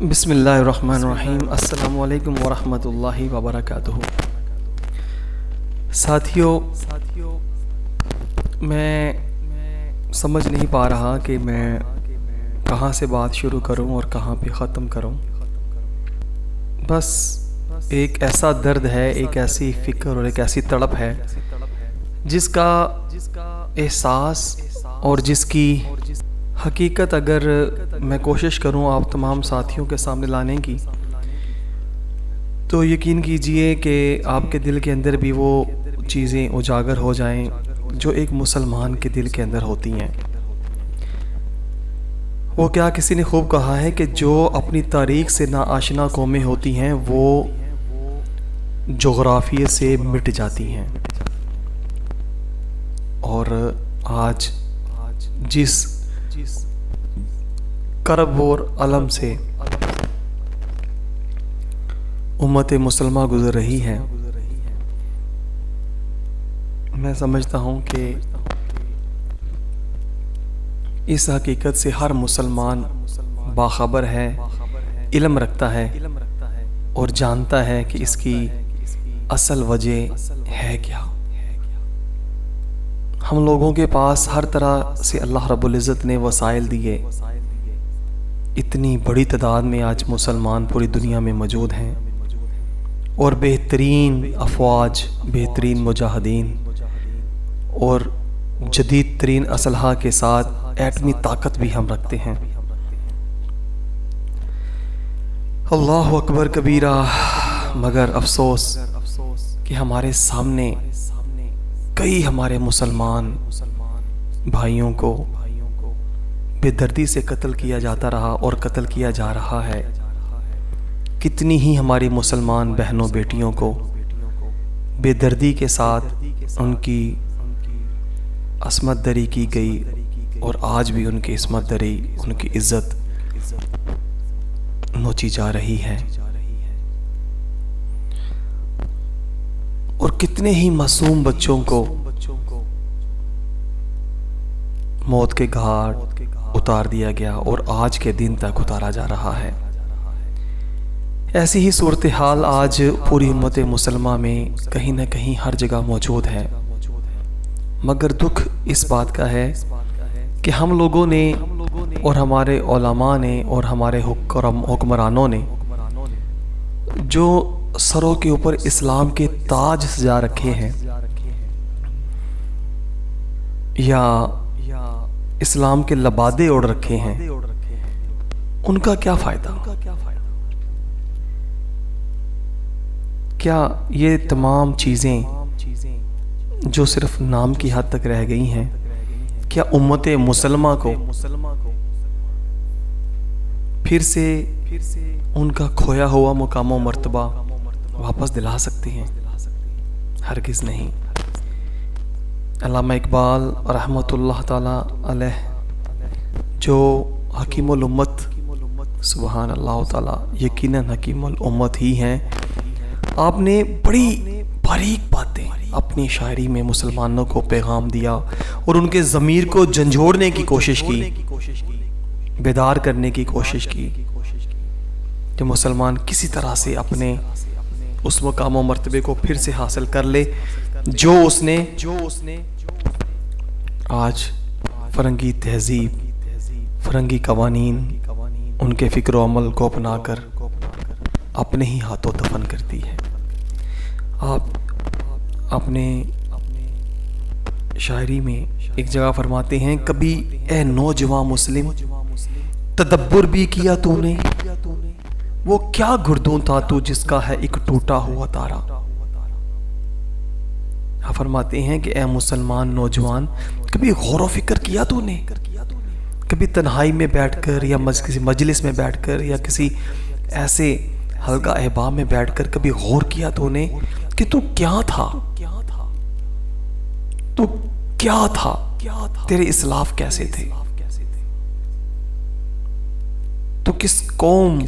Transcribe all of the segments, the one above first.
بسم اللہ الرحمن الرحیم۔ السلام علیکم ورحمۃ اللہ وبرکاتہ۔ ساتھیوں، میں سمجھ نہیں پا رہا کہ میں کہاں سے بات شروع کروں اور کہاں پہ ختم کروں۔ بس ایک ایسا درد ہے، ایک ایسی فکر اور ایک ایسی تڑپ ہے جس کا احساس اور جس کی حقیقت اگر میں کوشش کروں آپ تمام ساتھیوں کے سامنے لانے کی، تو یقین کیجئے کہ آپ کے دل کے اندر بھی وہ چیزیں اجاگر ہو جائیں جو ایک مسلمان کے دل کے اندر ہوتی ہیں۔ وہ کیا کسی نے خوب کہا ہے کہ جو اپنی تاریخ سے ناآشنا قومیں ہوتی ہیں وہ جغرافیے سے مٹ جاتی ہیں۔ اور آج جس کرب اور علم سے امت مسلمہ گزر رہی ہے، میں سمجھتا ہوں کہ اس حقیقت سے ہر مسلمان باخبر ہے، علم رکھتا ہے اور جانتا ہے کہ اس کی اصل وجہ ہے کیا۔ ہم لوگوں کے پاس ہر طرح سے اللہ رب العزت نے وسائل دیے۔ اتنی بڑی تعداد میں آج مسلمان پوری دنیا میں موجود ہیں اور بہترین افواج، بہترین مجاہدین اور جدید ترین اسلحہ کے ساتھ ایٹمی طاقت بھی ہم رکھتے ہیں۔ اللہ اکبر کبیرہ، مگر افسوس کہ ہمارے سامنے کئی ہمارے مسلمان بھائیوں کو بے دردی سے قتل کیا جاتا رہا اور قتل کیا جا رہا ہے۔ کتنی ہی ہماری مسلمان بہنوں بیٹیوں کو بے دردی کے ساتھ ان کی عصمت دری کی گئی اور آج بھی ان کی عصمت دری، ان کی عزت نوچی جا رہی ہے۔ اور کتنے ہی معصوم بچوں کو موت کے گھاٹ اتار دیا گیا اور آج کے دن تک اتارا جا رہا ہے۔ ایسی ہی صورتحال آج پوری امت مسلمہ میں کہیں نہ کہیں ہر جگہ موجود ہے۔ مگر دکھ اس بات کا ہے کہ ہم لوگوں نے اور ہمارے علماء نے اور ہمارے حکمرانوں نے جو سروں کے اوپر اسلام کے تاج سجا رکھے ہیں یا اسلام کے لبادے اوڑھ رکھے ہیں، ان کا کیا فائدہ؟ کیا یہ تمام چیزیں جو صرف نام کی حد تک رہ گئی ہیں، کیا امت مسلمہ کو پھر سے ان کا کھویا ہوا مقام و مرتبہ واپس دلا سکتی ہیں؟ ہرگز نہیں۔ علامہ اقبال رحمۃ اللہ تعالی علیہ جو حکیم الامت، سبحان اللہ تعالی، یقیناً حکیم الامت ہی ہیں، آپ نے بڑی باریک باتیں اپنی شاعری میں مسلمانوں کو پیغام دیا اور ان کے ضمیر کو جھنجھوڑنے کی کوشش کی، بیدار کرنے کی کوشش کی کہ مسلمان کسی طرح سے اپنے اس مقام و مرتبے کو پھر سے حاصل کر لے جو اس نے آج فرنگی تہذیب، فرنگی قوانین، ان کے فکر و عمل کو اپنا کر اپنے ہی ہاتھوں دفن کرتی ہے۔ آپ اپنے شاعری میں ایک جگہ فرماتے ہیں، کبھی اے نوجوان مسلم تدبر بھی کیا تو نے، وہ کیا گردوں تھا تو جس کا ہے ایک ٹوٹا ہوا تارا۔ فرماتے ہیں کہ اے مسلمان نوجوان، کبھی غور و فکر کیا تو نے؟ کبھی تنہائی میں بیٹھ کر یا کسی مجلس میں بیٹھ کر یا کسی ایسے حلقہ احباب میں بیٹھ کر کبھی غور کیا تو نے کہ تو کیا تھا؟ تو کیا تھا؟ تیرے اسلاف کیسے تھے؟ تو کس قوم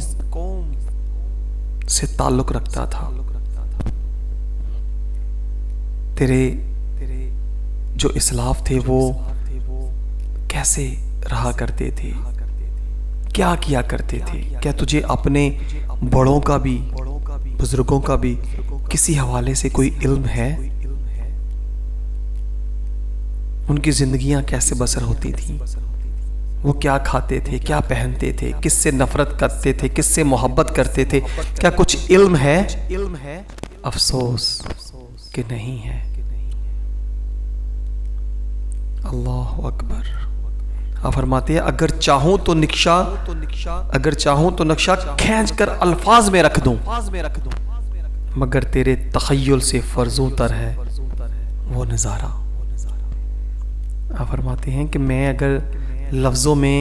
سے تعلق رکھتا تھا؟ تیرے جو اسلاف تھے وہ کیسے رہا کرتے تھے؟ کیا کیا کرتے تھے؟ کیا تجھے اپنے بڑوں کا بھی، بزرگوں کا بھی کسی حوالے سے کوئی علم ہے؟ ان کی زندگیاں کیسے بسر ہوتی تھیں؟ وہ کیا کھاتے تھے، کیا پہنتے تھے، کس سے نفرت کرتے تھے، کس سے محبت کرتے تھے؟ کیا کچھ علم ہے؟ افسوس کہ نہیں ہے۔ اللہ اکبر۔ آپ فرماتے ہیں اگر چاہوں تو نقشہ کھینچ کر الفاظ میں رکھ دوں، مگر تیرے تخیل سے فرضوں تر ہے وہ نظارہ۔ آپ فرماتے ہیں کہ میں اگر لفظوں میں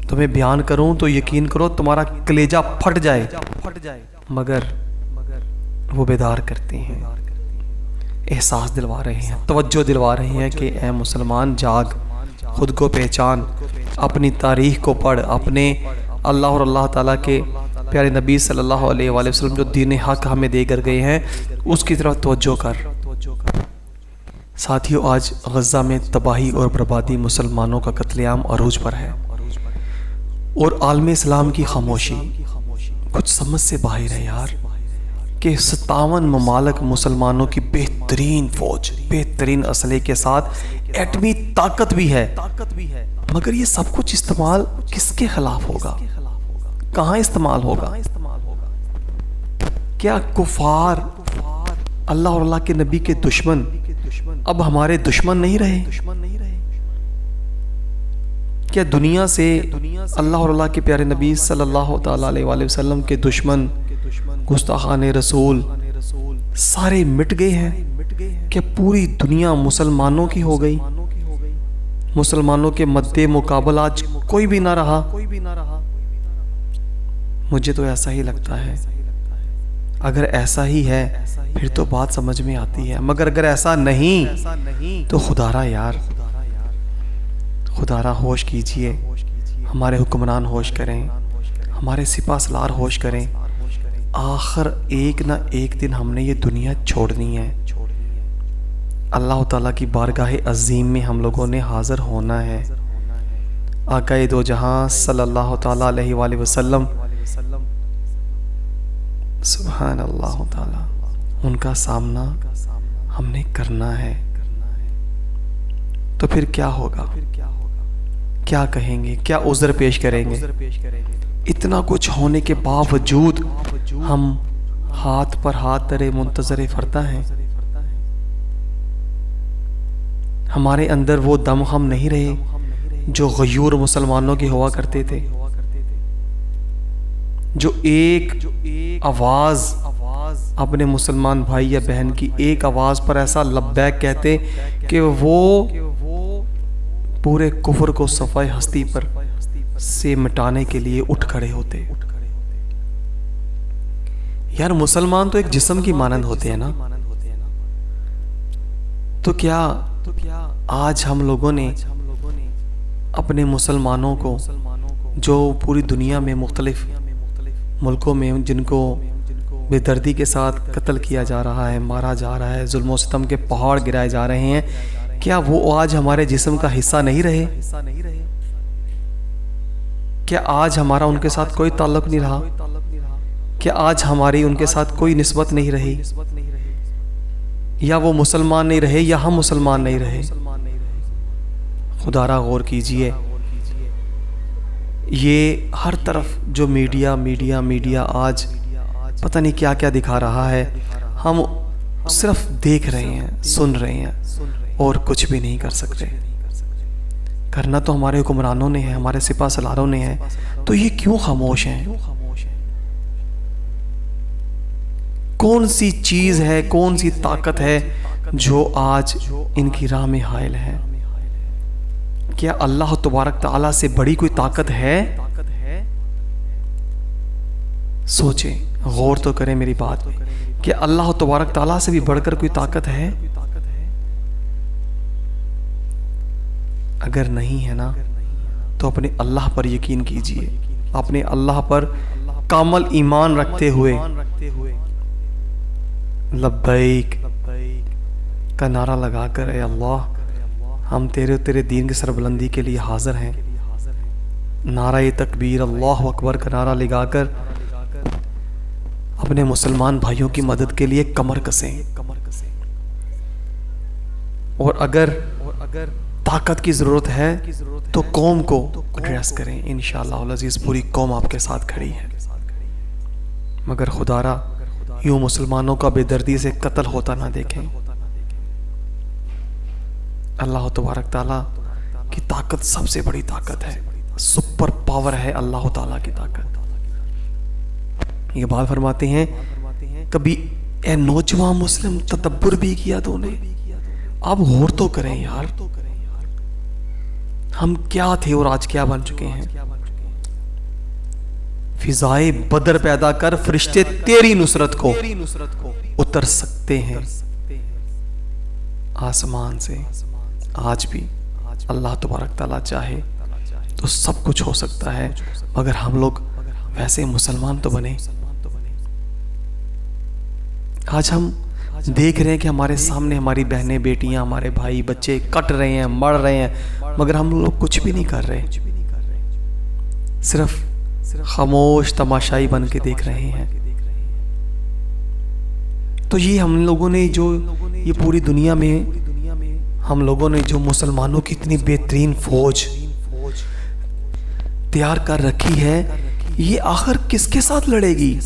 تمہیں بیان کروں تو یقین کرو تمہارا کلیجہ پھٹ جائے، مگر وہ بیدار کرتے ہیں، احساس دلوا رہے ہیں، توجہ دلوا رہے ہیں کہ اے مسلمان جاگ، خود کو پہچان، اپنی تاریخ کو پڑھ، اپنے اللہ اور اللہ تعالیٰ کے پیارے نبی صلی اللہ علیہ وآلہ وسلم جو دین حق ہمیں دے کر گئے ہیں اس کی طرف توجہ کر۔ ساتھیو، آج غزہ میں تباہی اور بربادی، مسلمانوں کا قتل عام عروج پر ہے، اور عالم اسلام کی خاموشی کچھ سمجھ سے باہر ہے یار، کہ 57 ممالک مسلمانوں کی بہترین فوج، بہترین اسلحے کے ساتھ ایٹمی طاقت بھی ہے، مگر یہ سب کچھ استعمال کس کے خلاف ہوگا؟ کہاں استعمال ہوگا؟ کیا کفار، اللہ اور اللہ کے نبی کے دشمن اب ہمارے دشمن نہیں رہے؟ کیا دنیا سے اللہ اور اللہ کے پیارے نبی صلی اللہ تعالیٰ علیہ وآلہ وسلم کے دشمن، گستاخان رسول سارے مٹ گئے ہیں؟ کہ پوری دنیا مسلمانوں کی ہو گئی؟ مسلمانوں کے مد مقابل آج کوئی بھی نہ رہا؟ مجھے تو ایسا ہی لگتا ہے۔ اگر ایسا ہی ہے پھر تو بات سمجھ میں آتی ہے، مگر اگر ایسا نہیں تو خدارا یار، خدارا ہوش کیجئے، ہمارے حکمران ہوش کریں، ہمارے سپاہ سالار ہوش کریں۔ آخر ایک نہ ایک دن ہم نے یہ دنیا چھوڑنی ہے، اللہ تعالیٰ کی بارگاہ عظیم میں ہم لوگوں نے حاضر ہونا ہے۔ آقا دو جہاں صلی اللہ تعالیٰ علیہ وآلہ وسلم، سبحان اللہ تعالیٰ، ان کا سامنا ہم نے کرنا ہے۔ تو پھر کیا ہوگا؟ کیا کہیں گے؟ کیا عذر پیش کریں گے؟ اتنا کچھ ہونے کے باوجود ہم ہاتھ پر ہاتھ دھرے منتظر فردا ہیں۔ ہمارے اندر وہ دم ہم نہیں رہے جو غیور مسلمانوں کی ہوا کرتے تھے، جو ایک آواز اپنے مسلمان بھائی یا بہن کی ایک آواز پر ایسا لبیک کہتے کہ وہ پورے کفر کو صفحہ ہستی پر سے مٹانے کے لیے اٹھ کھڑے ہوتے۔ یار مسلمان تو ایک جسم کی مانند ہوتے ہیں نا، تو کیا آج ہم لوگوں نے اپنے مسلمانوں کو جو پوری دنیا میں مختلف ملکوں میں جن کو بے دردی کے ساتھ قتل کیا جا رہا ہے، مارا جا رہا ہے، ظلم و ستم کے پہاڑ گرائے جا رہے ہیں، کیا وہ آج ہمارے جسم کا حصہ نہیں رہے؟ کیا آج ہمارا ان کے ساتھ کوئی تعلق نہیں رہا؟ کیا آج ہماری ان کے ساتھ کوئی نسبت نہیں رہی؟ یا وہ مسلمان نہیں رہے یا ہم مسلمان نہیں رہے؟ خدا را غور کیجئے، یہ ہر طرف جو میڈیا آج پتہ نہیں کیا کیا دکھا رہا ہے، ہم صرف دیکھ رہے ہیں، سن رہے ہیں اور کچھ بھی نہیں کر سکتے۔ کرنا تو ہمارے حکمرانوں نے ہے، ہمارے سپاہ سالاروں نے ہے، تو یہ کیوں خاموش ہیں؟ کون سی چیز ہے، کون سی طاقت ہے جو آج ان کی راہ میں حائل ہے؟ کیا اللہ تبارک تعالیٰ سے بڑی کوئی طاقت ہے؟ سوچیں، غور تو کریں میری بات میں، کہ اللہ تبارک تعالیٰ سے بھی بڑھ کر کوئی طاقت ہے؟ اگر نہیں ہے نا تو اپنے اللہ پر یقین کیجئے، اپنے اللہ پر کامل ایمان رکھتے ہوئے لبیک کا نعرہ لگا کر اے اللہ ہم تیرے دین کی سربلندی کے لیے حاضر ہیں، نعرہ تکبیر اللہ اکبر کا نعرہ لگا کر اپنے مسلمان بھائیوں کی مدد کے لیے کمر کسیں، اور اگر طاقت کی ضرورت ہے تو قوم کو ایڈریس کریں. انشاءاللہ العزیز پوری قوم آپ کے ساتھ کھڑی ہے. مگر خدا را یوں مسلمانوں کا بے دردی سے قتل ہوتا نہ دیکھیں. اللہ تبارک تعالیٰ کی طاقت سب سے بڑی طاقت ہے، سپر پاور ہے اللہ تعالیٰ کی طاقت. یہ بات فرماتے ہیں کبھی اے نوجوان مسلم تدبر بھی کیا تو نے؟ اب غور تو کریں یار، ہم کیا تھے اور آج کیا بن چکے ہیں. فضائے بدر پیدا کر فرشتے تیری نصرت کو اتر سکتے ہیں آسمان سے. آج بھی اللہ تبارک تعالیٰ چاہے تو سب کچھ ہو سکتا ہے، مگر ہم لوگ ویسے مسلمان تو بنے. آج ہم دیکھ رہے ہیں کہ ہمارے سامنے ہماری بہنیں بیٹیاں ہمارے بھائی بچے کٹ رہے ہیں، مر رہے ہیں، مگر ہم لوگ کچھ بھی نہیں کر رہے، صرف خاموش تماشائی بن کے دیکھ رہے ہیں. تو یہ ہم لوگوں نے جو یہ پوری دنیا میں ہم لوگوں نے جو مسلمانوں کی اتنی بہترین فوج تیار کر رکھی ہے، یہ آخر کس کے ساتھ لڑے گی؟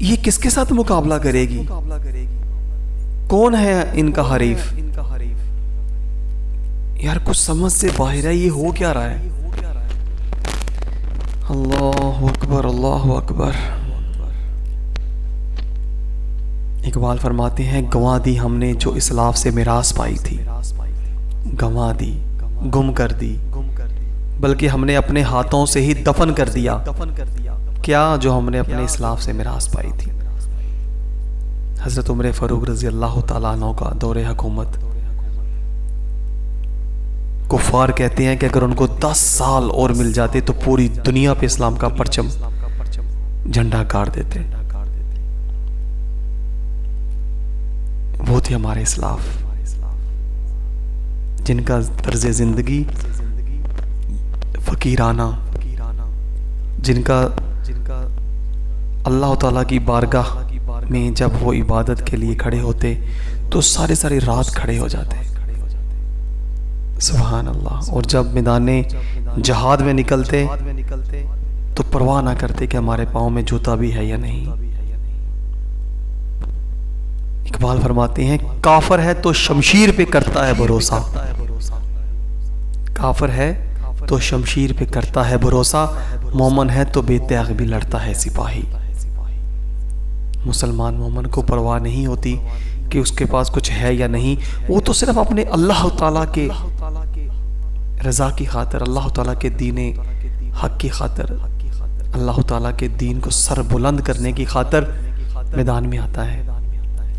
یہ کس کے ساتھ مقابلہ کرے گی؟ کون ہے ان کا حریف؟ یار کچھ سمجھ سے باہر ہے، یہ ہو کیا رہا ہے؟ اللہ اکبر اللہ اکبر. اقبال فرماتے ہیں گنوا دی ہم نے جو اسلاف سے میراث پائی تھی، گنوا دی، گم کر دی، بلکہ ہم نے اپنے ہاتھوں سے ہی دفن کر دیا کیا جو ہم نے اپنے اسلاف سے میراث پائی تھی. حضرت عمر فاروق رضی اللہ تعالیٰ عنہ کا دور حکومت، کفار کہتے ہیں کہ اگر ان کو 10 سال اور مل جاتے تو پوری دنیا پہ اسلام کا پرچم جھنڈا گاڑ دیتے. وہ تھے ہمارے اسلاف جن کا طرز زندگی فقیرانہ، جن کا اللہ تعالیٰ کی بارگاہ میں جب وہ عبادت کے لیے کھڑے ہوتے تو ساری رات کھڑے ہو جاتے. سبحان اللہ. اور جب میدان جہاد میں نکلتے تو پرواہ نہ کرتے کہ ہمارے پاؤں میں جوتا بھی ہے یا نہیں. اقبال فرماتے ہیں کافر ہے تو شمشیر پہ کرتا ہے بھروسہ، کافر ہے تو شمشیر پہ کرتا ہے بھروسہ، مومن ہے تو بے تیغ بھی لڑتا ہے سپاہی. مسلمان مومن کو پرواہ نہیں ہوتی کہ اس کے پاس کچھ ہے یا نہیں، وہ تو صرف اپنے اللہ تعالیٰ کے رضا کی خاطر، اللہ تعالیٰ کے دین حق کی خاطر، اللہ تعالیٰ کے دین کو سر بلند کرنے کی خاطر میدان میں آتا ہے،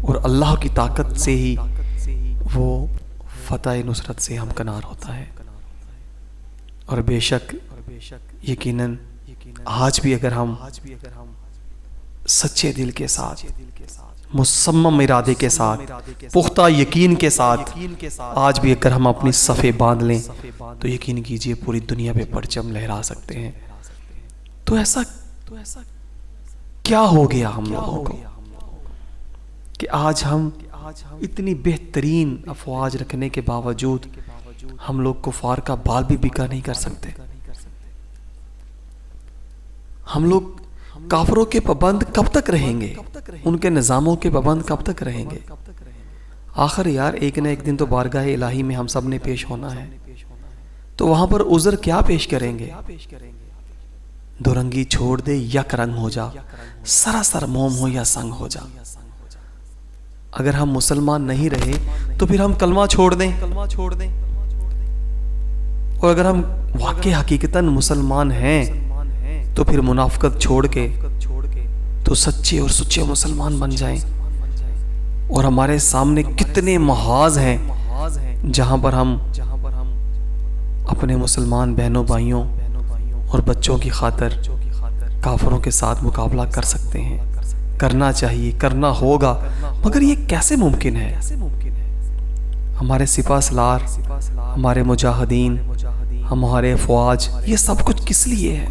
اور اللہ کی طاقت سے ہی وہ فتح نصرت سے ہمکنار ہوتا ہے. اور بے شک یقیناً آج بھی اگر ہم سچے دل کے ساتھ، مصمم ارادے کے ساتھ، پختہ یقین کے ساتھ آج بھی اگر ہم اپنی صفیں باندھ لیں تو یقین کیجئے پوری دنیا پہ پرچم لہرا سکتے ہیں. تو ایسا کیا ہو گیا ہم لوگوں کو کہ آج ہم اتنی بہترین افواج رکھنے کے باوجود ہم لوگ کفار کا بال بھی بکا نہیں کر سکتے؟ ہم لوگ کافروں کے پابند کب تک رہیں گے؟ ان کے نظاموں کے پابند کب تک رہیں گے؟ آخر یار ایک نہ ایک دن تو بارگاہ الہی میں ہم سب نے پیش ہونا ہے، تو وہاں پر عذر کیا پیش کریں گے؟ دو رنگی چھوڑ دے یک رنگ ہو جا، سراسر موم ہو یا سنگ ہو جا. اگر ہم مسلمان نہیں رہے تو پھر ہم کلمہ چھوڑ دیں، اور اگر ہم واقع حقیقتاً مسلمان ہیں تو پھر منافقت چھوڑ کے تو سچے اور سچے مسلمان بن جائیں. اور ہمارے سامنے کتنے محاذ ہیں جہاں پر ہم اپنے مسلمان بہنوں بھائیوں اور بچوں کی خاطر کافروں کے ساتھ مقابلہ کر سکتے ہیں. کرنا چاہیے، کرنا ہوگا، مگر یہ کیسے ممکن ہے؟ ہمارے سپاہ سالار، ہمارے مجاہدین، ہمارے افواج، یہ سب کچھ کس لیے ہے؟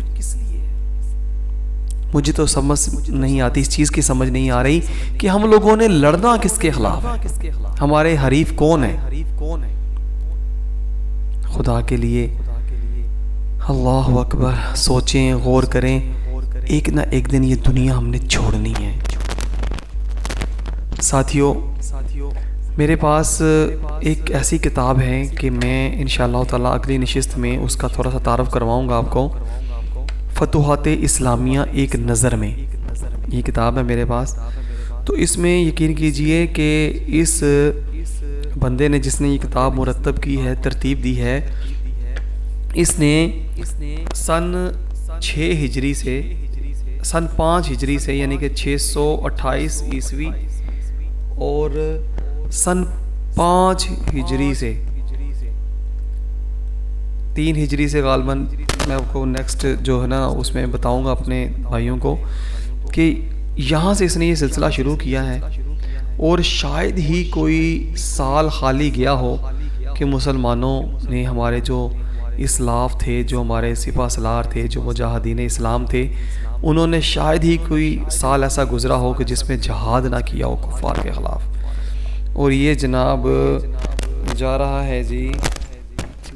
مجھے تو سمجھ نہیں آتی، اس چیز کی سمجھ نہیں آ رہی کہ ہم لوگوں نے لڑنا کس کے خلاف ہے، ہمارے حریف کون ہے؟ خدا کے لیے اللہ اکبر، سوچیں، غور کریں، ایک نہ ایک دن یہ دنیا ہم نے چھوڑنی ہے۔ ساتھیوں، میرے پاس ایک ایسی کتاب ہے کہ میں انشاءاللہ تعالی اگلی نشست میں اس کا تھوڑا سا تعارف کرواؤں گا آپ کو۔ فتوحات اسلامیہ ایک نظر میں، یہ کتاب ہے میرے پاس۔ تو اس میں یقین کیجئے کہ اس بندے نے جس نے یہ کتاب مرتب کی ہے، ترتیب دی ہے، اس نے سن 6 ہجری سے، سن 5 ہجری سے، یعنی کہ 628 عیسوی اور سن 5 ہجری سے 3 ہجری سے غالباً، میں آپ کو نیکسٹ جو ہے نا اس میں بتاؤں گا اپنے بھائیوں کو کہ یہاں سے اس نے یہ سلسلہ شروع کیا ہے، اور شاید ہی کوئی سال خالی گیا ہو کہ مسلمانوں نے، ہمارے جو اسلاف تھے، جو ہمارے سپاہ سالار تھے، جو مجاہدین اسلام تھے، انہوں نے شاید ہی کوئی سال ایسا گزرا ہو کہ جس میں جہاد نہ کیا ہو کفار کے خلاف۔ اور یہ جناب جا رہا ہے جی،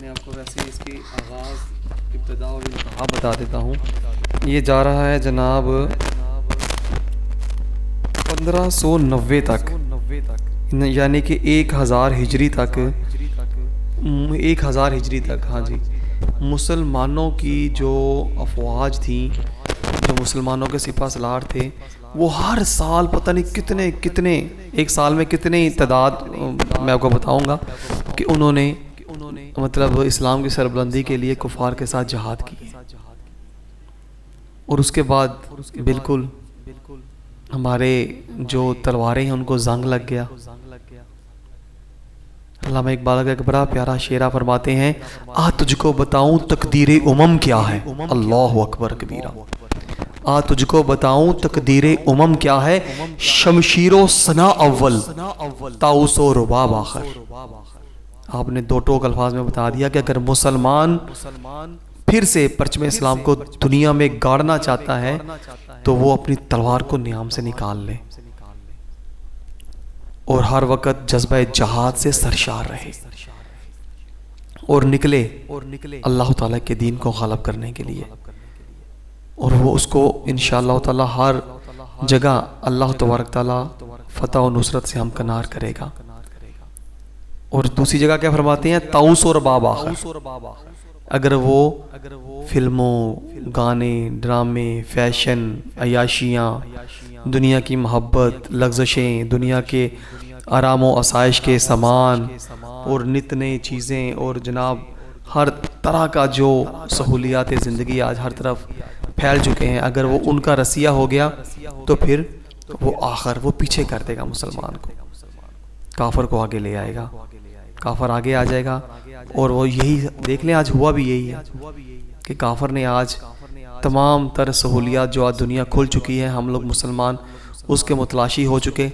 میں آپ کو ویسے اس کی آغاز، ابتدا اور انتہا بتا دیتا ہوں۔ یہ جا رہا ہے جناب 1590 تک، یعنی کہ 1000 ہجری تک، 1000 ہجری تک، ہاں جی، مسلمانوں کی جو افواج تھیں، جو مسلمانوں کے سپاہ سالار تھے، وہ ہر سال پتہ نہیں کتنے ایک سال میں کتنے تعداد میں آپ کو بتاؤں گا کہ انہوں نے مطلب اسلام کی سربلندی کے لیے کفار کے ساتھ جہاد کی۔ اور اس کے بعد بالکل ہمارے جو تلواریں ہیں ان کو زنگ لگ گیا۔ علامہ اقبال کا ایک بڑا پیارا شعرہ فرماتے ہیں، آ تجھ کو بتاؤں تقدیر امم کیا ہے، اللہ اکبر کبیرہ، آ تجھ کو بتاؤں تقدیر امم کیا ہے، شمشیر و ثنا اول، طاؤس و رباب آخر۔ آپ نے 2 ٹوک الفاظ میں بتا دیا کہ اگر مسلمان پھر سے پرچم اسلام کو دنیا میں گاڑنا چاہتا ہے تو وہ اپنی تلوار کو نیام سے نکال لے اور ہر وقت جذبہ جہاد سے سرشار رہے اور نکلے اللہ تعالیٰ کے دین کو غالب کرنے کے لیے، اور وہ اس کو انشاءاللہ تعالیٰ ہر جگہ اللہ تبارک تعالیٰ فتح و نصرت سے ہمکنار کرے گا۔ اور دوسری جگہ کیا فرماتے ہیں، طاؤس و رباب آخر، اگر وہ فلموں، گانے، ڈرامے، فیشن، عیاشیاں، دنیا کی محبت، لغزشیں، دنیا کے آرام و آسائش کے سامان اور نت نئی چیزیں اور جناب ہر طرح کا جو سہولیات زندگی آج ہر طرف پھیل چکے ہیں، اگر وہ ان کا رسیہ ہو گیا تو پھر وہ پیچھے کر دے گا مسلمان کو، کافر کو آگے لے آئے گا، کافر آگے آ جائے گا۔ اور وہ یہی دیکھ لیں، آج ہوا بھی یہی ہے کہ کافر نے آج تمام تر سہولیات جو آج دنیا کھل چکی ہے، ہم لوگ مسلمان اس کے متلاشی ہو چکے،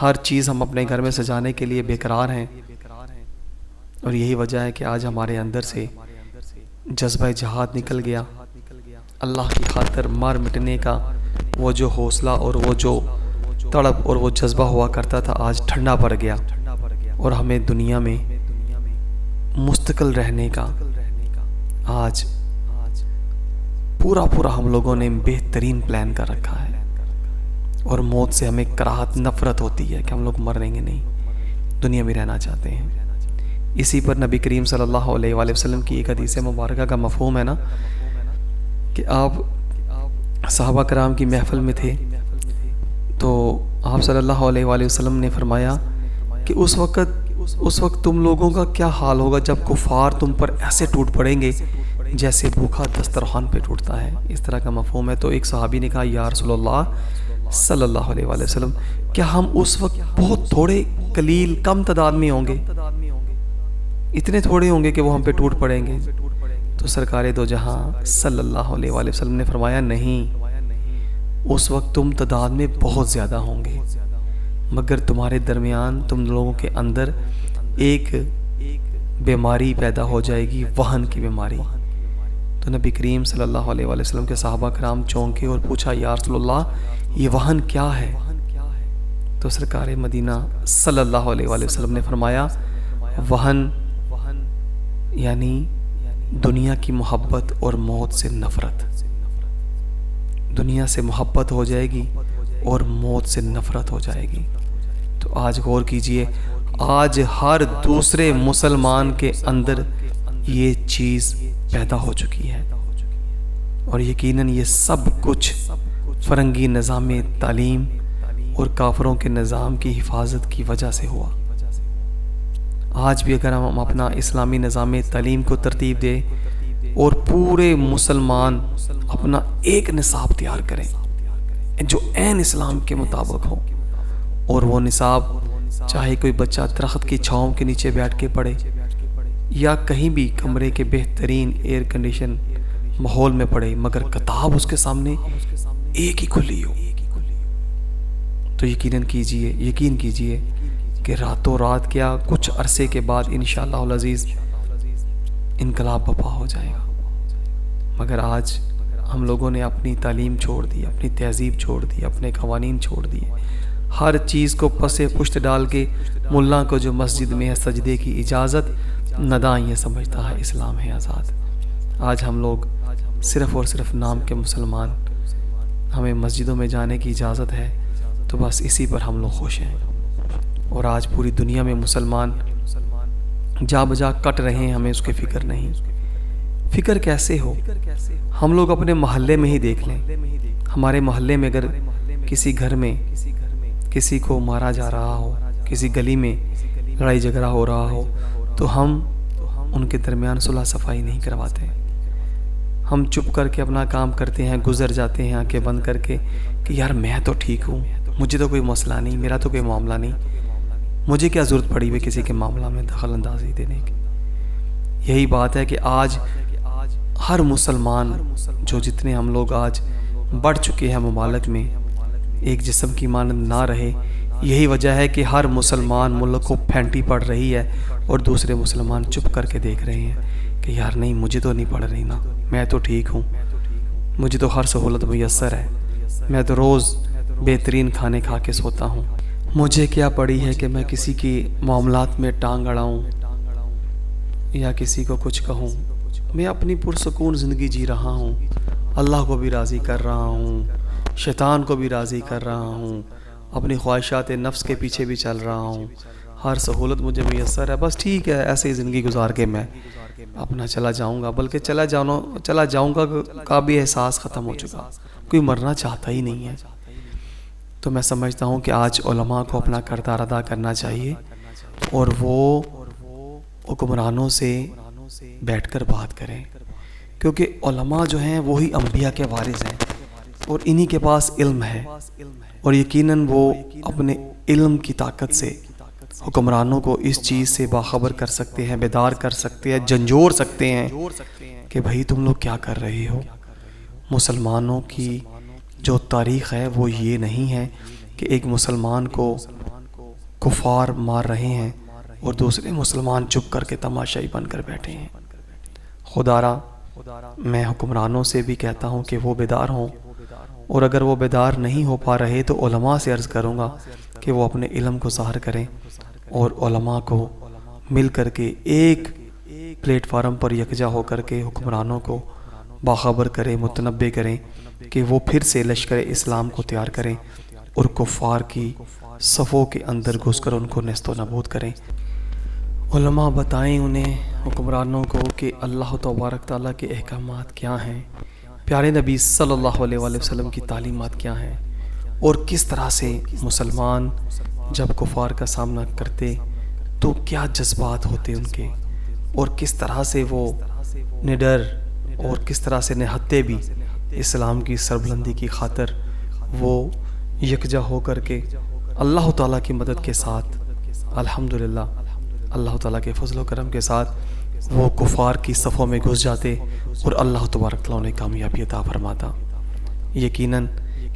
ہر چیز ہم اپنے گھر میں سجانے کے لیے بے قرار ہیں۔ اور یہی وجہ ہے کہ آج ہمارے اندر سے جذبہ جہاد نکل گیا، اللہ کی خاطر مار مٹنے کا وہ جو حوصلہ اور وہ جو تڑپ اور وہ جذبہ ہوا کرتا تھا آج ٹھنڈا پڑ گیا، اور ہمیں دنیا میں مستقل رہنے کا آج پورا ہم لوگوں نے بہترین پلان کر رکھا ہے، اور موت سے ہمیں کراہت، نفرت ہوتی ہے کہ ہم لوگ مریں گے نہیں، دنیا میں رہنا چاہتے ہیں۔ اسی پر نبی کریم صلی اللہ علیہ وآلہ وسلم کی ایک حدیث مبارکہ کا مفہوم ہے نا کہ آپ صحابہ کرام کی محفل میں تھے، تو آپ صلی اللہ علیہ وآلہ وسلم نے فرمایا کہ اس وقت تم لوگوں کا کیا حال ہوگا جب کفار تم پر ایسے ٹوٹ پڑیں گے جیسے بھوکا دسترخوان پہ ٹوٹتا ہے، اس طرح کا مفہوم ہے۔ تو ایک صحابی نے کہا، یا رسول اللہ صلی اللہ علیہ وآلہ وسلم، کیا ہم اس وقت بہت تھوڑے قلیل کم تعداد میں ہوں گے، اتنے تھوڑے ہوں گے کہ وہ ہم پہ ٹوٹ پڑیں گے؟ تو سرکار دو جہاں صلی اللہ علیہ وآلہ وسلم نے فرمایا، نہیں، اس وقت تم تعداد میں بہت زیادہ ہوں گے، مگر تمہارے درمیان، تم لوگوں کے اندر ایک بیماری پیدا ہو جائے گی، وہن کی بیماری۔ تو نبی کریم صلی اللہ علیہ وآلہ وسلم کے صحابہ کرام چونکے اور پوچھا یا رسول اللہ یہ وہن کیا ہے؟ تو سرکار مدینہ صلی اللہ علیہ وآلہ وسلم نے فرمایا وہن یعنی دنیا کی محبت اور موت سے نفرت۔ دنیا سے محبت ہو جائے گی اور موت سے نفرت ہو جائے گی۔ تو آج غور کیجئے، آج ہر دوسرے مسلمان کے اندر یہ چیز پیدا ہو چکی ہے، اور یقیناً یہ سب کچھ فرنگی نظام تعلیم اور کافروں کے نظام کی حفاظت کی وجہ سے ہوا۔ آج بھی اگر ہم اپنا اسلامی نظام تعلیم کو ترتیب دیں اور پورے مسلمان اپنا ایک نصاب تیار کریں جو عین اسلام کے مطابق ہو، اور وہ نصاب چاہے کوئی بچہ درخت کی چھاؤں کے نیچے بیٹھ کے پڑھے یا کہیں بھی کمرے کے بہترین ایئر کنڈیشن ماحول میں پڑھے، مگر کتاب اس کے سامنے ایک ہی کھلی ہو، تو یقین کیجئے کہ راتوں رات کیا کچھ عرصے کے بعد انشاءاللہ العزیز انقلاب برپا ہو جائے گا۔ مگر آج ہم لوگوں نے اپنی تعلیم چھوڑ دی، اپنی تہذیب چھوڑ دی، اپنے قوانین چھوڑ دیے، ہر چیز کو پس پشت ڈال کے ملا کو جو مسجد میں ہے سجدے کی اجازت، نداں یہ سمجھتا ہے اسلام ہے آزاد۔ آج ہم لوگ صرف اور صرف نام کے مسلمان، ہمیں مسجدوں میں جانے کی اجازت ہے تو بس اسی پر ہم لوگ خوش ہیں، اور آج پوری دنیا میں مسلمان جا بجا کٹ رہے ہیں، ہمیں اس کی فکر نہیں۔ فکر کیسے ہو؟ ہم لوگ اپنے محلے میں ہی دیکھ لیں، ہمارے محلے میں اگر کسی گھر میں کسی کو مارا جا رہا ہو، کسی گلی میں لڑائی جھگڑا ہو رہا ہو، تو ہم ان کے درمیان صلح صفائی نہیں کرواتے، ہم چپ کر کے اپنا کام کرتے ہیں، گزر جاتے ہیں آنکھیں بند کر کے کہ یار میں تو ٹھیک ہوں، مجھے تو کوئی مسئلہ نہیں، میرا تو کوئی معاملہ نہیں، مجھے کیا ضرورت پڑی ہوئی کسی کے معاملہ میں دخل اندازی دینے کی۔ یہی بات ہے کہ آج ہر مسلمان جو جتنے ہم لوگ آج بڑھ چکے ہیں ممالک میں، ایک جسم کی مانند نہ رہے، یہی وجہ ہے کہ ہر مسلمان ملک کو پھینٹی پڑ رہی ہے اور دوسرے مسلمان چپ کر کے دیکھ رہے ہیں کہ یار نہیں مجھے تو نہیں پڑ رہی نا، میں تو ٹھیک ہوں، مجھے تو ہر سہولت میسر ہے، میں تو روز بہترین کھانے کھا کے سوتا ہوں، مجھے کیا پڑی ہے کہ میں کسی کی معاملات میں ٹانگ اڑاؤں یا کسی کو کچھ کہوں، میں اپنی پرسکون زندگی جی رہا ہوں، اللہ کو بھی راضی کر رہا ہوں، شیطان کو بھی راضی کر رہا ہوں، اپنی خواہشات نفس کے پیچھے بھی چل رہا ہوں، ہر سہولت مجھے میسر ہے، بس ٹھیک ہے ایسے ہی زندگی گزار کے میں اپنا چلا جاؤں گا، بلکہ چلا جاؤں گا کا بھی احساس ختم ہو چکا، کوئی مرنا چاہتا ہی نہیں ہے۔ تو میں سمجھتا ہوں کہ آج علماء کو اپنا کردار ادا کرنا چاہیے، اور وہ حکمرانوں سے بیٹھ کر بات کریں، کیونکہ علماء جو ہیں وہی انبیاء کے وارث ہیں، اور انہی کے پاس علم ہے، اور یقیناً وہ اپنے علم کی طاقت سے حکمرانوں کو اس چیز سے باخبر کر سکتے ہیں، بیدار کر سکتے ہیں، جھنجھوڑ سکتے ہیں کہ بھائی تم لوگ کیا کر رہے ہو۔ مسلمانوں کی جو تاریخ ہے وہ یہ نہیں ہے کہ ایک مسلمان کو کفار مار رہے ہیں اور دوسرے مسلمان چپ کر کے تماشائی بن کر بیٹھے ہیں۔ خدارا میں حکمرانوں سے بھی کہتا ہوں کہ وہ بیدار ہوں، اور اگر وہ بیدار نہیں ہو پا رہے تو علماء سے عرض کروں گا کہ وہ اپنے علم کو ظاہر کریں، اور علماء کو مل کر کے ایک پلیٹ فارم پر یکجا ہو کر کے حکمرانوں کو باخبر کریں، متنبع کریں کہ وہ پھر سے لشکر اسلام کو تیار کریں اور کفار کی صفوں کے اندر گھس کر ان کو نیست و نابود کریں۔ علماء بتائیں انہیں حکمرانوں کو کہ اللہ تبارک تعالیٰ کے احکامات کیا ہیں، پیارے نبی صلی اللہ علیہ وآلہ وسلم کی تعلیمات کیا ہیں، اور کس طرح سے مسلمان جب کفار کا سامنا کرتے تو کیا جذبات ہوتے ان کے، اور کس طرح سے وہ نڈر اور کس طرح سے نہتے بھی اسلام کی سربلندی کی خاطر وہ یکجا ہو کر کے اللہ تعالیٰ کی مدد کے ساتھ، الحمدللہ اللہ تعالیٰ کے فضل و کرم کے ساتھ وہ کفار کی صفوں میں گھس جاتے اور اللہ تبارک تعالیٰ نے کامیابی عطا فرماتا۔ یقیناً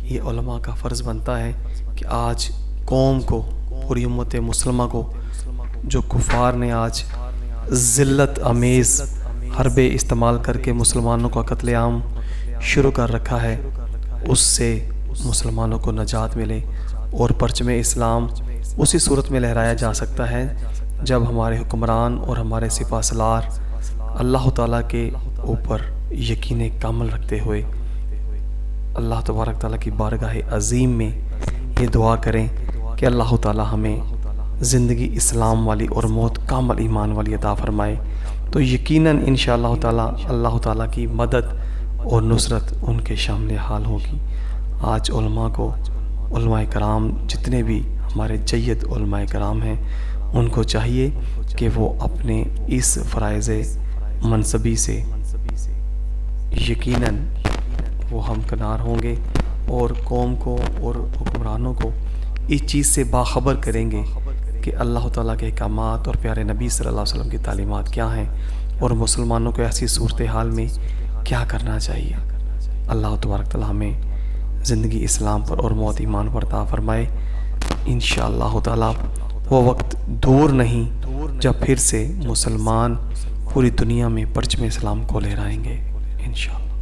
یہ علماء کا فرض بنتا ہے کہ آج قوم کو، پوری امت مسلمہ کو جو کفار نے آج ذلت امیز حربے استعمال کر کے مسلمانوں کا قتل عام شروع کر رکھا ہے، اس سے مسلمانوں کو نجات ملے اور پرچم اسلام اسی صورت میں لہرایا جا سکتا ہے جب ہمارے حکمران اور ہمارے سپہ سالار اللہ تعالیٰ کے اوپر یقین کامل رکھتے ہوئے اللہ تبارک تعالیٰ کی بارگاہ عظیم میں یہ دعا کریں کہ اللہ تعالیٰ ہمیں زندگی اسلام والی اور موت کامل ایمان والی عطا فرمائے، تو یقیناً انشاءاللہ تعالیٰ اللہ تعالیٰ کی مدد اور نصرت ان کے شامل حال ہوگی۔ آج علماء کو، علماء کرام جتنے بھی ہمارے جید علماء کرام ہیں، ان کو چاہیے کہ وہ اپنے اس فرائض منصبی سے یقیناً وہ ہمکنار ہوں گے اور قوم کو اور حکمرانوں کو اس چیز سے باخبر کریں گے کہ اللہ تعالیٰ کے احکامات اور پیارے نبی صلی اللہ علیہ وسلم کی تعلیمات کیا ہیں اور مسلمانوں کو ایسی صورتحال میں کیا کرنا چاہیے۔ اللہ تبارک تعالیٰ ہمیں زندگی اسلام پر اور موت ایمان پر عطا فرمائے۔ انشاءاللہ تعالیٰ وہ وقت دور نہیں جب پھر سے مسلمان پوری دنیا میں پرچم اسلام کو لہرائیں گے انشاءاللہ۔